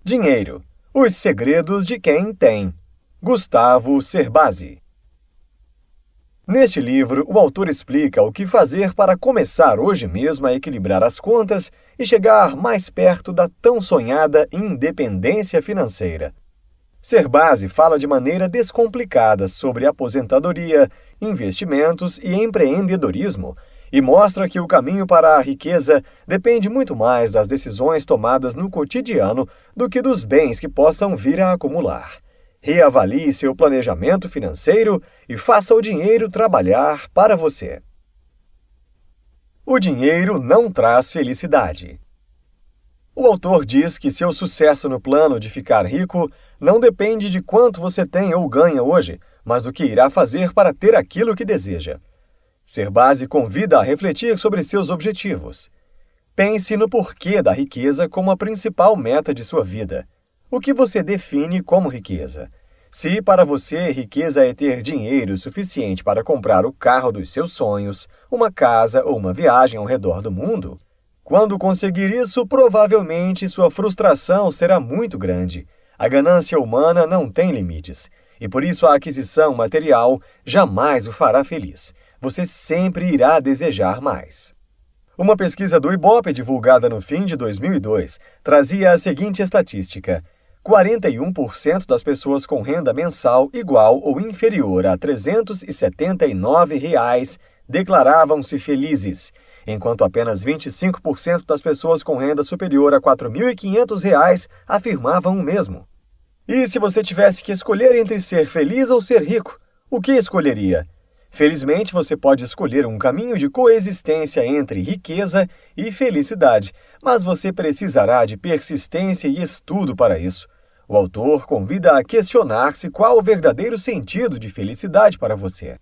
Dinheiro. Os segredos de quem tem. Gustavo Cerbasi. Neste livro, o autor explica o que fazer para começar hoje mesmo a equilibrar as contas e chegar mais perto da tão sonhada independência financeira. Cerbasi fala de maneira descomplicada sobre aposentadoria, investimentos e empreendedorismo e mostra que o caminho para a riqueza depende muito mais das decisões tomadas no cotidiano do que dos bens que possam vir a acumular. Reavalie seu planejamento financeiro e faça o dinheiro trabalhar para você. O dinheiro não traz felicidade. O autor diz que seu sucesso no plano de ficar rico não depende de quanto você tem ou ganha hoje, mas do que irá fazer para ter aquilo que deseja. Cerbasi convida a refletir sobre seus objetivos. Pense no porquê da riqueza como a principal meta de sua vida. O que você define como riqueza? Se para você riqueza é ter dinheiro suficiente para comprar o carro dos seus sonhos, uma casa ou uma viagem ao redor do mundo, quando conseguir isso, provavelmente sua frustração será muito grande. A ganância humana não tem limites, e por isso a aquisição material jamais o fará feliz. Você sempre irá desejar mais. Uma pesquisa do Ibope, divulgada no fim de 2002, trazia a seguinte estatística: 41% das pessoas com renda mensal igual ou inferior a R$ 379 declaravam-se felizes, enquanto apenas 25% das pessoas com renda superior a R$ 4.500 afirmavam o mesmo. E se você tivesse que escolher entre ser feliz ou ser rico, o que escolheria? Felizmente, você pode escolher um caminho de coexistência entre riqueza e felicidade, mas você precisará de persistência e estudo para isso. O autor convida a questionar-se qual o verdadeiro sentido de felicidade para você.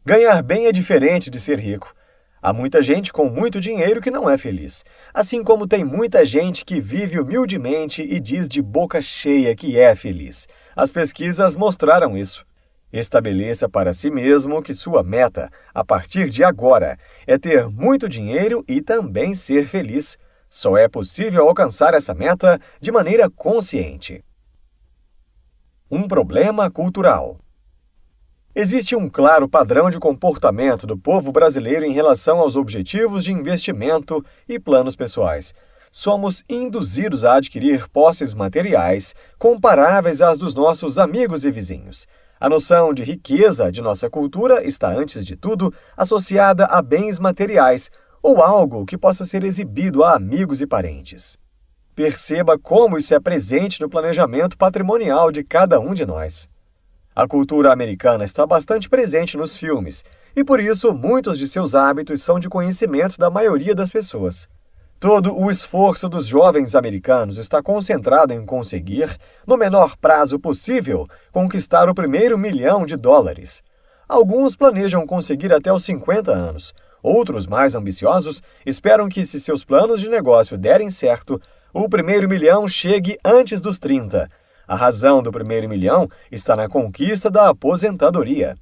Ganhar bem é diferente de ser rico. Há muita gente com muito dinheiro que não é feliz, assim como tem muita gente que vive humildemente e diz de boca cheia que é feliz. As pesquisas mostraram isso. Estabeleça para si mesmo que sua meta, a partir de agora, é ter muito dinheiro e também ser feliz. Só é possível alcançar essa meta de maneira consciente. Um problema cultural. Existe um claro padrão de comportamento do povo brasileiro em relação aos objetivos de investimento e planos pessoais. Somos induzidos a adquirir posses materiais comparáveis às dos nossos amigos e vizinhos. A noção de riqueza de nossa cultura está, antes de tudo, associada a bens materiais ou algo que possa ser exibido a amigos e parentes. Perceba como isso é presente no planejamento patrimonial de cada um de nós. A cultura americana está bastante presente nos filmes, e por isso muitos de seus hábitos são de conhecimento da maioria das pessoas. Todo o esforço dos jovens americanos está concentrado em conseguir, no menor prazo possível, conquistar o primeiro $1 milhão. Alguns planejam conseguir até os 50 anos. Outros, mais ambiciosos, esperam que, se seus planos de negócio derem certo, o primeiro $1 milhão chegue antes dos 30. A razão do primeiro $1 milhão está na conquista da aposentadoria.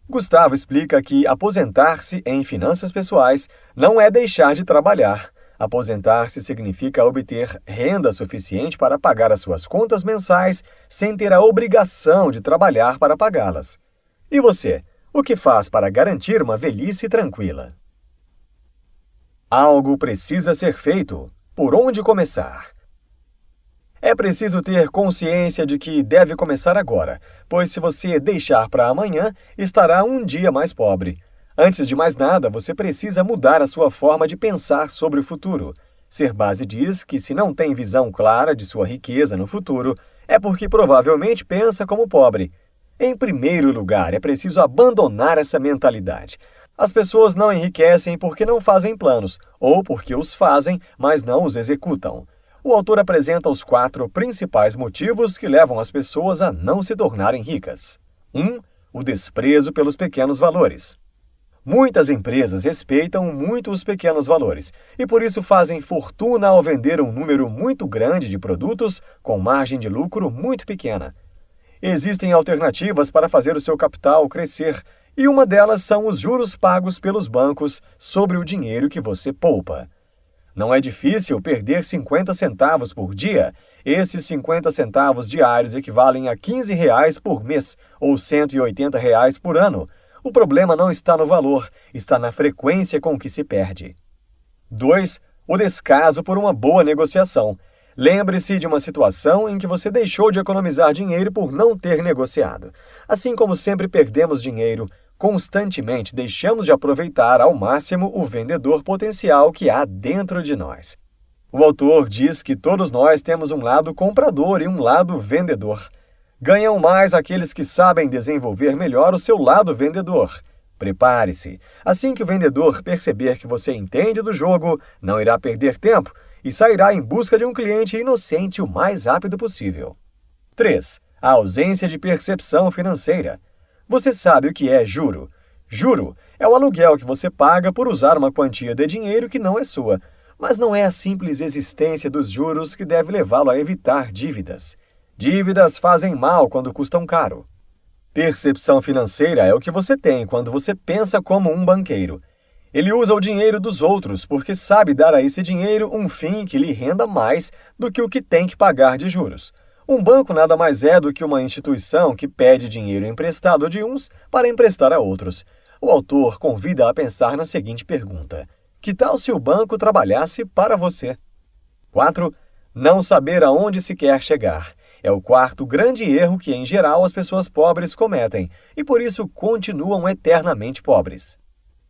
Gustavo explica que aposentar-se em finanças pessoais não é deixar de trabalhar. Aposentar-se significa obter renda suficiente para pagar as suas contas mensais sem ter a obrigação de trabalhar para pagá-las. E você, o que faz para garantir uma velhice tranquila? Algo precisa ser feito. Por onde começar? É preciso ter consciência de que deve começar agora, pois se você deixar para amanhã, estará um dia mais pobre. Antes de mais nada, você precisa mudar a sua forma de pensar sobre o futuro. Cerbasi diz que, se não tem visão clara de sua riqueza no futuro, é porque provavelmente pensa como pobre. Em primeiro lugar, é preciso abandonar essa mentalidade. As pessoas não enriquecem porque não fazem planos, ou porque os fazem, mas não os executam. O autor apresenta os 4 principais motivos que levam as pessoas a não se tornarem ricas. 1. O desprezo pelos pequenos valores. Muitas empresas respeitam muito os pequenos valores e por isso fazem fortuna ao vender um número muito grande de produtos com margem de lucro muito pequena. Existem alternativas para fazer o seu capital crescer e uma delas são os juros pagos pelos bancos sobre o dinheiro que você poupa. Não é difícil perder 50 centavos por dia Esses 50 centavos diários equivalem a R$ 15 por mês ou R$ 180 por ano. O problema não está no valor, está na frequência com que se perde. 2. O descaso por uma boa negociação. Lembre-se de uma situação em que você deixou de economizar dinheiro por não ter negociado. Assim como sempre perdemos dinheiro, constantemente deixamos de aproveitar ao máximo o vendedor potencial que há dentro de nós. O autor diz que todos nós temos um lado comprador e um lado vendedor. Ganham mais aqueles que sabem desenvolver melhor o seu lado vendedor. Prepare-se. Assim que o vendedor perceber que você entende do jogo, não irá perder tempo e sairá em busca de um cliente inocente o mais rápido possível. 3. A ausência de percepção financeira. Você sabe o que é juro? Juro é o aluguel que você paga por usar uma quantia de dinheiro que não é sua, mas não é a simples existência dos juros que deve levá-lo a evitar dívidas. Dívidas fazem mal quando custam caro. Percepção financeira é o que você tem quando você pensa como um banqueiro. Ele usa o dinheiro dos outros porque sabe dar a esse dinheiro um fim que lhe renda mais do que o que tem que pagar de juros. Um banco nada mais é do que uma instituição que pede dinheiro emprestado de uns para emprestar a outros. O autor convida a pensar na seguinte pergunta: que tal se o banco trabalhasse para você? 4. Não saber aonde se quer chegar. É o quarto grande erro que, em geral, as pessoas pobres cometem e, por isso, continuam eternamente pobres.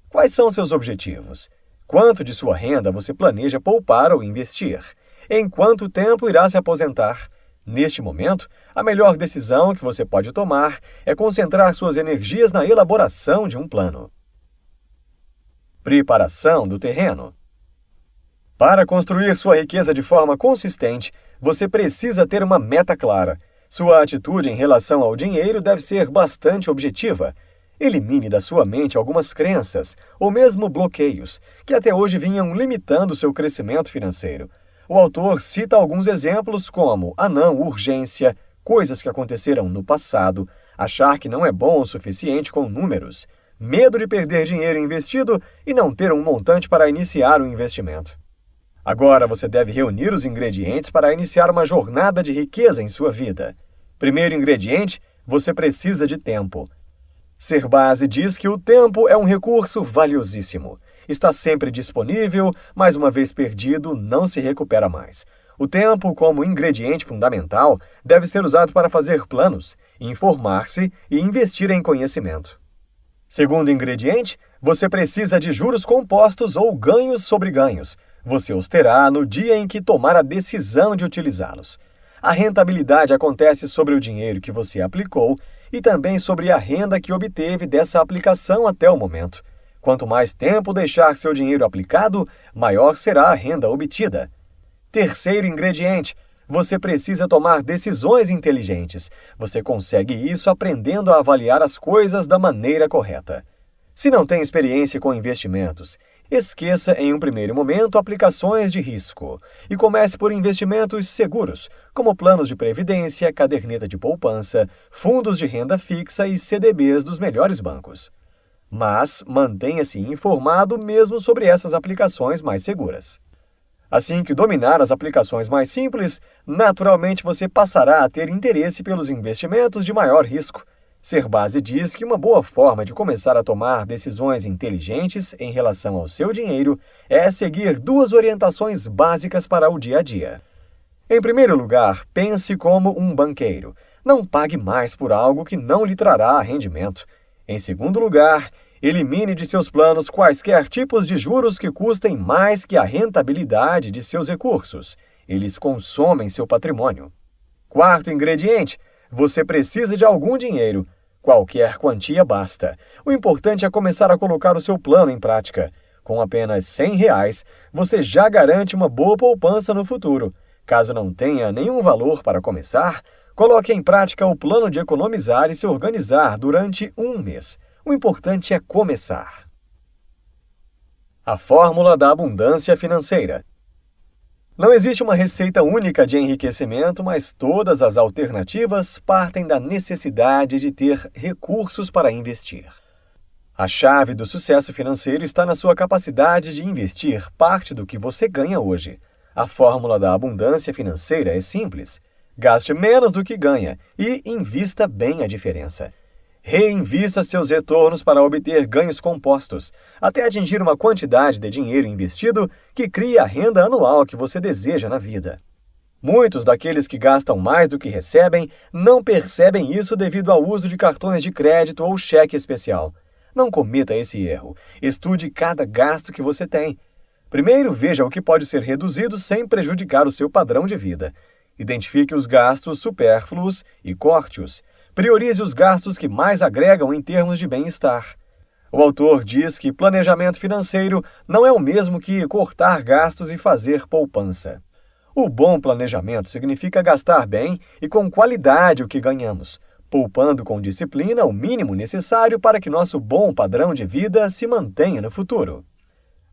Quais são seus objetivos? Quanto de sua renda você planeja poupar ou investir? Em quanto tempo irá se aposentar? Neste momento, a melhor decisão que você pode tomar é concentrar suas energias na elaboração de um plano. Preparação do terreno. Para construir sua riqueza de forma consistente, você precisa ter uma meta clara. Sua atitude em relação ao dinheiro deve ser bastante objetiva. Elimine da sua mente algumas crenças, ou mesmo bloqueios, que até hoje vinham limitando seu crescimento financeiro. O autor cita alguns exemplos como a não urgência, coisas que aconteceram no passado, achar que não é bom o suficiente com números, medo de perder dinheiro investido e não ter um montante para iniciar o investimento. Agora você deve reunir os ingredientes para iniciar uma jornada de riqueza em sua vida. Primeiro ingrediente, você precisa de tempo. Serbase diz que o tempo é um recurso valiosíssimo. Está sempre disponível, mas uma vez perdido, não se recupera mais. O tempo, como ingrediente fundamental, deve ser usado para fazer planos, informar-se e investir em conhecimento. Segundo ingrediente, você precisa de juros compostos ou ganhos sobre ganhos. Você os terá no dia em que tomar a decisão de utilizá-los. A rentabilidade acontece sobre o dinheiro que você aplicou e também sobre a renda que obteve dessa aplicação até o momento. Quanto mais tempo deixar seu dinheiro aplicado, maior será a renda obtida. Terceiro ingrediente, você precisa tomar decisões inteligentes. Você consegue isso aprendendo a avaliar as coisas da maneira correta. Se não tem experiência com investimentos, esqueça em um primeiro momento aplicações de risco e comece por investimentos seguros, como planos de previdência, caderneta de poupança, fundos de renda fixa e CDBs dos melhores bancos. Mas mantenha-se informado mesmo sobre essas aplicações mais seguras. Assim que dominar as aplicações mais simples, naturalmente você passará a ter interesse pelos investimentos de maior risco. Serbase diz que uma boa forma de começar a tomar decisões inteligentes em relação ao seu dinheiro é seguir duas orientações básicas para o dia a dia. Em primeiro lugar, pense como um banqueiro. Não pague mais por algo que não lhe trará rendimento. Em segundo lugar, elimine de seus planos quaisquer tipos de juros que custem mais que a rentabilidade de seus recursos. Eles consomem seu patrimônio. Quarto ingrediente, você precisa de algum dinheiro. Qualquer quantia basta. O importante é começar a colocar o seu plano em prática. Com apenas R$ 100, você já garante uma boa poupança no futuro. Caso não tenha nenhum valor para começar, coloque em prática o plano de economizar e se organizar durante um mês. O importante é começar. A fórmula da abundância financeira. Não existe uma receita única de enriquecimento, mas todas as alternativas partem da necessidade de ter recursos para investir. A chave do sucesso financeiro está na sua capacidade de investir parte do que você ganha hoje. A fórmula da abundância financeira é simples. Gaste menos do que ganha e invista bem a diferença. Reinvista seus retornos para obter ganhos compostos, até atingir uma quantidade de dinheiro investido que crie a renda anual que você deseja na vida. Muitos daqueles que gastam mais do que recebem não percebem isso devido ao uso de cartões de crédito ou cheque especial. Não cometa esse erro. Estude cada gasto que você tem. Primeiro, veja o que pode ser reduzido sem prejudicar o seu padrão de vida. Identifique os gastos supérfluos e corte-os. Priorize os gastos que mais agregam em termos de bem-estar. O autor diz que planejamento financeiro não é o mesmo que cortar gastos e fazer poupança. O bom planejamento significa gastar bem e com qualidade o que ganhamos, poupando com disciplina o mínimo necessário para que nosso bom padrão de vida se mantenha no futuro.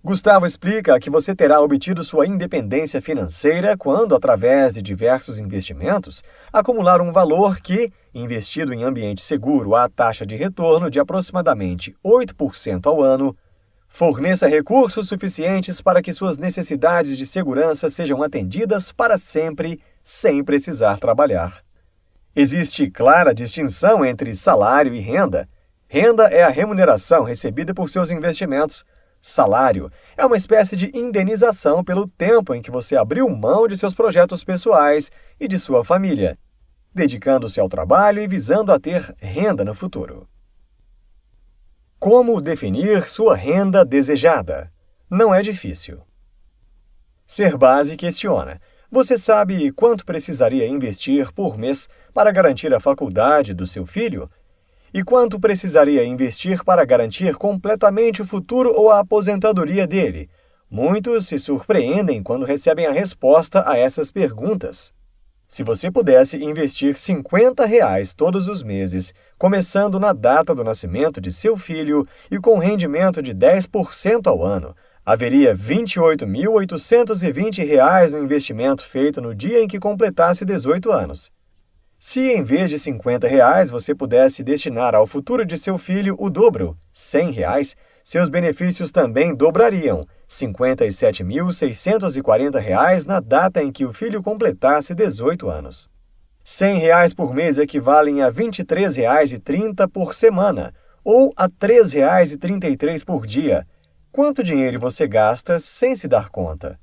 Gustavo explica que você terá obtido sua independência financeira quando, através de diversos investimentos, acumular um valor que, investido em ambiente seguro à taxa de retorno de aproximadamente 8% ao ano, forneça recursos suficientes para que suas necessidades de segurança sejam atendidas para sempre, sem precisar trabalhar. Existe clara distinção entre salário e renda. Renda é a remuneração recebida por seus investimentos. Salário é uma espécie de indenização pelo tempo em que você abriu mão de seus projetos pessoais e de sua família, dedicando-se ao trabalho e visando a ter renda no futuro. Como definir sua renda desejada? Não é difícil. Serbasi questiona: você sabe quanto precisaria investir por mês para garantir a faculdade do seu filho? E quanto precisaria investir para garantir completamente o futuro ou a aposentadoria dele? Muitos se surpreendem quando recebem a resposta a essas perguntas. Se você pudesse investir R$ 50 todos os meses, começando na data do nascimento de seu filho e com rendimento de 10% ao ano, haveria R$ 28.820 no investimento feito no dia em que completasse 18 anos. Se em vez de R$ 50 você pudesse destinar ao futuro de seu filho o dobro, R$ 100, seus benefícios também dobrariam, R$ 57.640 na data em que o filho completasse 18 anos. R$ 100 por mês equivalem a R$ 23,30 por semana, ou a R$ 3,33 por dia. Quanto dinheiro você gasta sem se dar conta?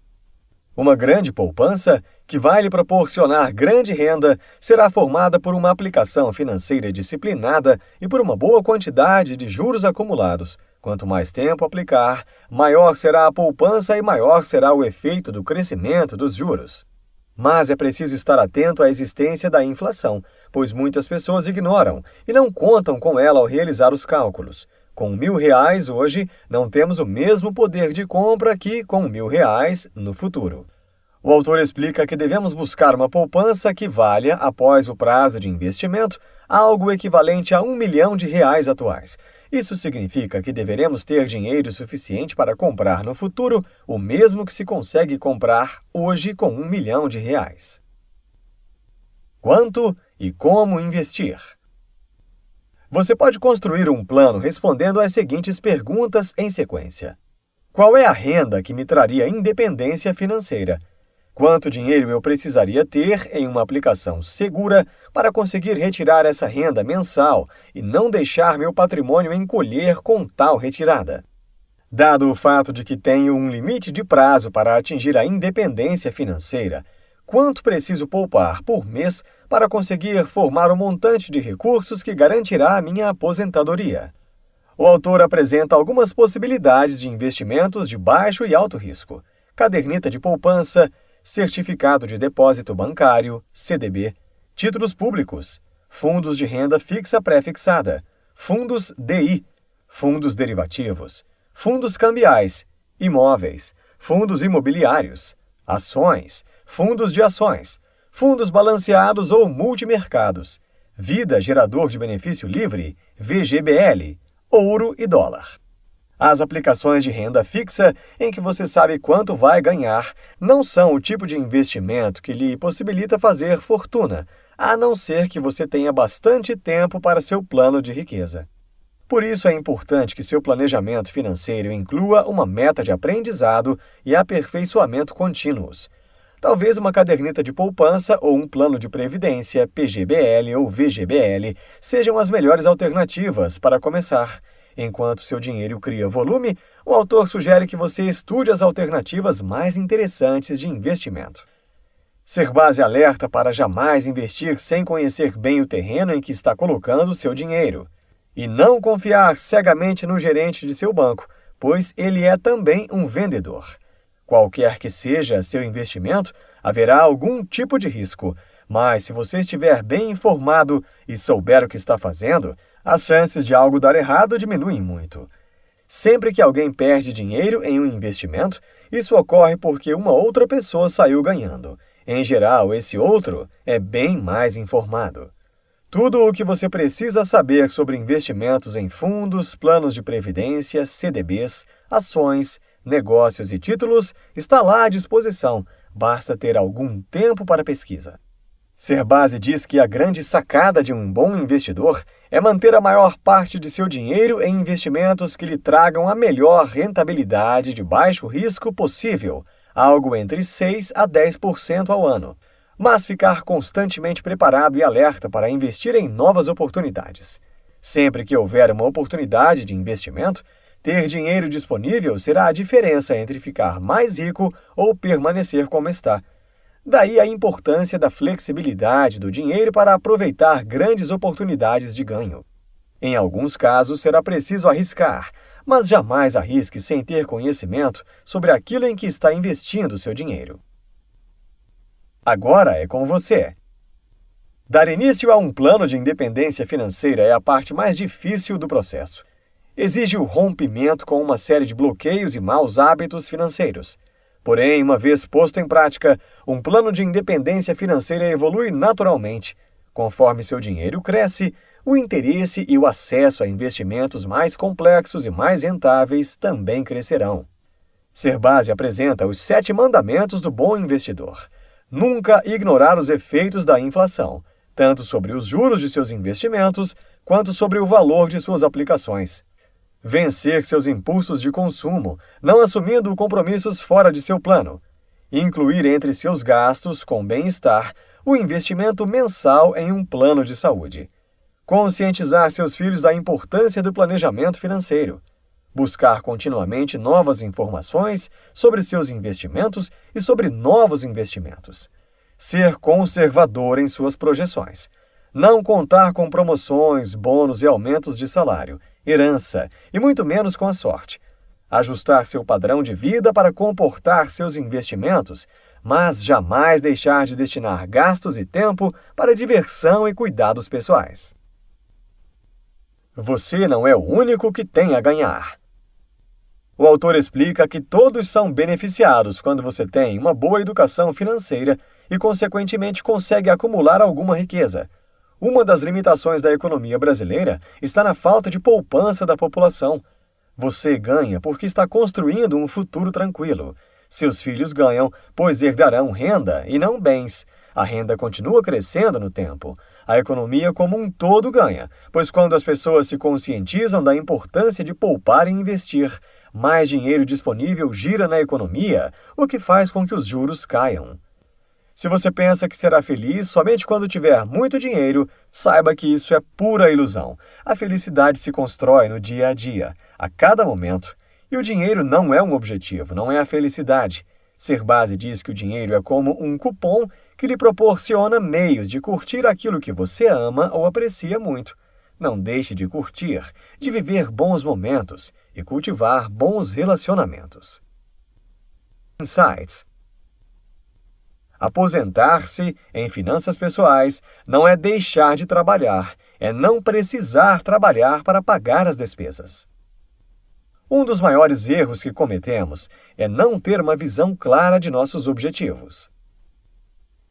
Uma grande poupança, que vai lhe proporcionar grande renda, será formada por uma aplicação financeira disciplinada e por uma boa quantidade de juros acumulados. Quanto mais tempo aplicar, maior será a poupança e maior será o efeito do crescimento dos juros. Mas é preciso estar atento à existência da inflação, pois muitas pessoas ignoram e não contam com ela ao realizar os cálculos. Com R$ 1.000 hoje, não temos o mesmo poder de compra que com R$ 1.000 no futuro. O autor explica que devemos buscar uma poupança que valha, após o prazo de investimento, algo equivalente a R$ 1 milhão atuais. Isso significa que deveremos ter dinheiro suficiente para comprar no futuro o mesmo que se consegue comprar hoje com R$ 1 milhão. Quanto e como investir? Você pode construir um plano respondendo às seguintes perguntas em sequência. Qual é a renda que me traria independência financeira? Quanto dinheiro eu precisaria ter em uma aplicação segura para conseguir retirar essa renda mensal e não deixar meu patrimônio encolher com tal retirada? Dado o fato de que tenho um limite de prazo para atingir a independência financeira, quanto preciso poupar por mês para conseguir formar o montante de recursos que garantirá a minha aposentadoria? O autor apresenta algumas possibilidades de investimentos de baixo e alto risco: caderneta de poupança, certificado de depósito bancário, CDB, títulos públicos, fundos de renda fixa pré-fixada, fundos DI, fundos derivativos, fundos cambiais, imóveis, fundos imobiliários, ações, fundos de ações, fundos balanceados ou multimercados, vida gerador de benefício livre, VGBL, ouro e dólar. As aplicações de renda fixa, em que você sabe quanto vai ganhar, não são o tipo de investimento que lhe possibilita fazer fortuna, a não ser que você tenha bastante tempo para seu plano de riqueza. Por isso é importante que seu planejamento financeiro inclua uma meta de aprendizado e aperfeiçoamento contínuos. Talvez uma caderneta de poupança ou um plano de previdência, PGBL ou VGBL, sejam as melhores alternativas para começar. Enquanto seu dinheiro cria volume, o autor sugere que você estude as alternativas mais interessantes de investimento. Serbase alerta para jamais investir sem conhecer bem o terreno em que está colocando seu dinheiro. E não confiar cegamente no gerente de seu banco, pois ele é também um vendedor. Qualquer que seja seu investimento, haverá algum tipo de risco, mas se você estiver bem informado e souber o que está fazendo, as chances de algo dar errado diminuem muito. Sempre que alguém perde dinheiro em um investimento, isso ocorre porque uma outra pessoa saiu ganhando. Em geral, esse outro é bem mais informado. Tudo o que você precisa saber sobre investimentos em fundos, planos de previdência, CDBs, ações, negócios e títulos está lá à disposição, basta ter algum tempo para pesquisa. Serbase diz que a grande sacada de um bom investidor é manter a maior parte de seu dinheiro em investimentos que lhe tragam a melhor rentabilidade de baixo risco possível, algo entre 6% a 10% ao ano, mas ficar constantemente preparado e alerta para investir em novas oportunidades. Sempre que houver uma oportunidade de investimento, ter dinheiro disponível será a diferença entre ficar mais rico ou permanecer como está. Daí a importância da flexibilidade do dinheiro para aproveitar grandes oportunidades de ganho. Em alguns casos, será preciso arriscar, mas jamais arrisque sem ter conhecimento sobre aquilo em que está investindo seu dinheiro. Agora é com você. Dar início a um plano de independência financeira é a parte mais difícil do processo. Exige o rompimento com uma série de bloqueios e maus hábitos financeiros. Porém, uma vez posto em prática, um plano de independência financeira evolui naturalmente. Conforme seu dinheiro cresce, o interesse e o acesso a investimentos mais complexos e mais rentáveis também crescerão. Serbase apresenta os 7 mandamentos do bom investidor. Nunca ignorar os efeitos da inflação, tanto sobre os juros de seus investimentos, quanto sobre o valor de suas aplicações. Vencer seus impulsos de consumo, não assumindo compromissos fora de seu plano. Incluir entre seus gastos com bem-estar o investimento mensal em um plano de saúde. Conscientizar seus filhos da importância do planejamento financeiro. Buscar continuamente novas informações sobre seus investimentos e sobre novos investimentos. Ser conservador em suas projeções. Não contar com promoções, bônus e aumentos de salário, herança e muito menos com a sorte. Ajustar seu padrão de vida para comportar seus investimentos, mas jamais deixar de destinar gastos e tempo para diversão e cuidados pessoais. Você não é o único que tem a ganhar. O autor explica que todos são beneficiados quando você tem uma boa educação financeira e, consequentemente, consegue acumular alguma riqueza. Uma das limitações da economia brasileira está na falta de poupança da população. Você ganha porque está construindo um futuro tranquilo. Seus filhos ganham, pois herdarão renda e não bens. A renda continua crescendo no tempo. A economia como um todo ganha, pois quando as pessoas se conscientizam da importância de poupar e investir, mais dinheiro disponível gira na economia, o que faz com que os juros caiam. Se você pensa que será feliz somente quando tiver muito dinheiro, saiba que isso é pura ilusão. A felicidade se constrói no dia a dia, a cada momento. E o dinheiro não é um objetivo, não é a felicidade. Serbase diz que o dinheiro é como um cupom que lhe proporciona meios de curtir aquilo que você ama ou aprecia muito. Não deixe de curtir, de viver bons momentos e cultivar bons relacionamentos. Insights. Aposentar-se em finanças pessoais não é deixar de trabalhar, é não precisar trabalhar para pagar as despesas. Um dos maiores erros que cometemos é não ter uma visão clara de nossos objetivos.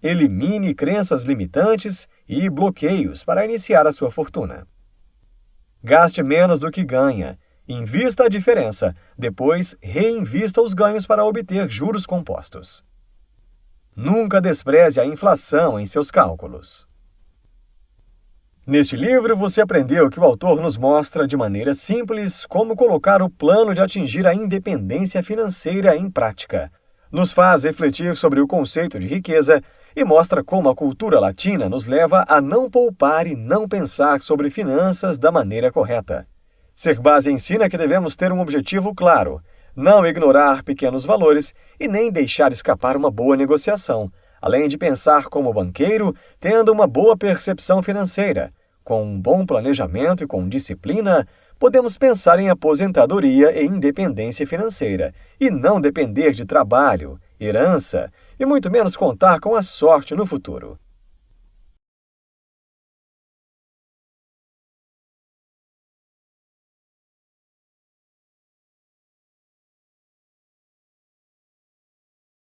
Elimine crenças limitantes e bloqueios para iniciar a sua fortuna. Gaste menos do que ganha. Invista a diferença. Depois, reinvista os ganhos para obter juros compostos. Nunca despreze a inflação em seus cálculos. Neste livro, você aprendeu que o autor nos mostra de maneira simples como colocar o plano de atingir a independência financeira em prática. Nos faz refletir sobre o conceito de riqueza e mostra como a cultura latina nos leva a não poupar e não pensar sobre finanças da maneira correta. Serbasi ensina que devemos ter um objetivo claro, não ignorar pequenos valores e nem deixar escapar uma boa negociação, além de pensar como banqueiro, tendo uma boa percepção financeira. Com um bom planejamento e com disciplina, podemos pensar em aposentadoria e independência financeira, e não depender de trabalho, herança, e muito menos contar com a sorte no futuro.